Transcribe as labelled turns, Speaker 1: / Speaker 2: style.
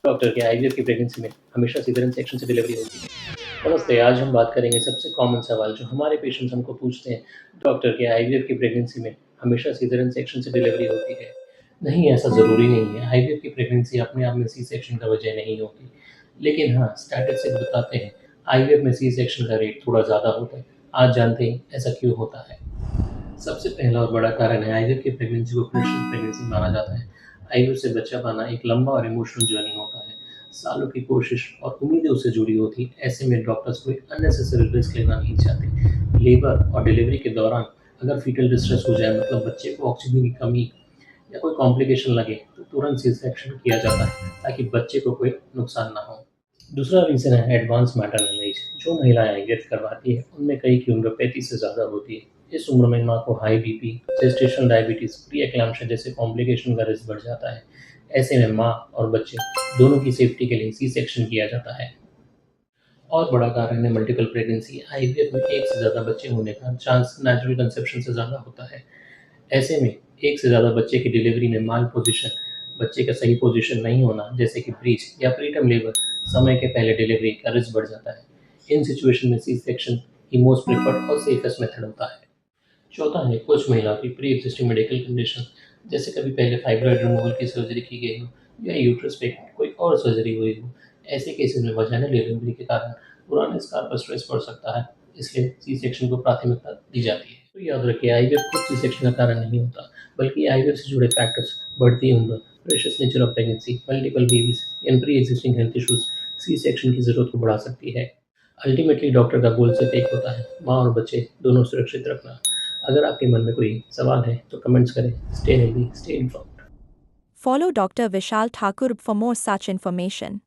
Speaker 1: Doctor के IVF की pregnancy में हमेशा सीजरियन सेक्शन से डिलीवरी होती है। नमस्ते, आज हम बात करेंगे सबसे कॉमन सवाल जो हमारे पेशेंट्स हमको पूछते हैं, डॉक्टर के आईवीएफ की प्रेगनेंसी में हमेशा सीजरियन सेक्शन से डिलीवरी होती है? नहीं, ऐसा ज़रूरी नहीं है। आईवीएफ की प्रेगनेंसी अपने आप में सी सेक्शन का वजह नहीं होती। लेकिन हाँ, स्टैटिस्टिक्स बताते हैं, आईवीएफ में सी सेक्शन का रेट थोड़ा ज़्यादा होता है। आज जानते हैं ऐसा क्यों होता है। सबसे पहला और बड़ा कारण है आईवीएफ की प्रेगनेंसी को प्रेशर प्रेगनेंसी माना जाता है। आईवीएफ से बच्चा पाना एक लंबा और इमोशनल जर्नी होता है। सालों की कोशिश और उम्मीदें उससे जुड़ी होती। ऐसे में डॉक्टर्स कोई अननेसेसरी रिस्क लेना नहीं चाहते। लेबर और डिलीवरी के दौरान अगर फीटल डिस्ट्रेस हो जाए, मतलब बच्चे को ऑक्सीजन की कमी या कोई कॉम्प्लिकेशन लगे, तो तुरंत सी सेक्शन किया जाता है ताकि बच्चे को कोई नुकसान ना हो। दूसरा रीज़न है एडवांस मैटरनल एज। जो महिलाएं आईवीएफ करवाती है उनमें कई की उम्र 35 से ज़्यादा होती है। इस उम्र में माँ को high BP, gestational diabetes, pre eclampsia जैसे कॉम्प्लिकेशन का रिस्क बढ़ जाता है। ऐसे में माँ और बच्चे दोनों की सेफ्टी के लिए सी सेक्शन किया जाता है। और बड़ा कारण है मल्टीपल प्रेगनेंसी। आईवीएफ में एक से ज़्यादा बच्चे होने का चांस नेचुरल कंसेप्शन से ज़्यादा होता है। ऐसे में एक से ज़्यादा बच्चे की डिलीवरी में माल पोजीशन, बच्चे का सही पोजीशन नहीं होना जैसे कि ब्रीच या प्रीटर्म लेबर, समय के पहले डिलीवरी का रिस्क बढ़ जाता है। इन सिचुएशन में सी सेक्शन ही मोस्ट प्रेफर्ड और सेफेस्ट मेथड होता है। चौथा है कुछ महिलाओं की प्री एग्जिस्टिंग मेडिकल कंडीशन, जैसे कभी पहले फाइब्रॉइड रिमूवल की सर्जरी की गई हो या यूट्रस पे कोई और सर्जरी हुई हो। ऐसे केसेस में वजाइनल डिलीवरी के कारण पुराने स्कार पर स्ट्रेस पड़ सकता है, इसलिए सी सेक्शन को प्राथमिकता दी जाती है। तो याद रखिए, आईवीएफ खुद सी सेक्शन का कारण नहीं होता, बल्कि आईवीएफ से जुड़े फैक्टर्स, बढ़ती उम्र, precious nature of pregnancy, multiple babies and pre existing health issues C section की जरूरत को बढ़ा सकती है। अल्टीमेटली डॉक्टर का गोल सिर्फ एक होता है, माँ और बच्चे दोनों सुरक्षित रखना। अगर आपके मन में कोई सवाल है तो कमेंट्स करें। Stay healthy, stay informed.
Speaker 2: Follow Dr. Vishal Thakur for more such information.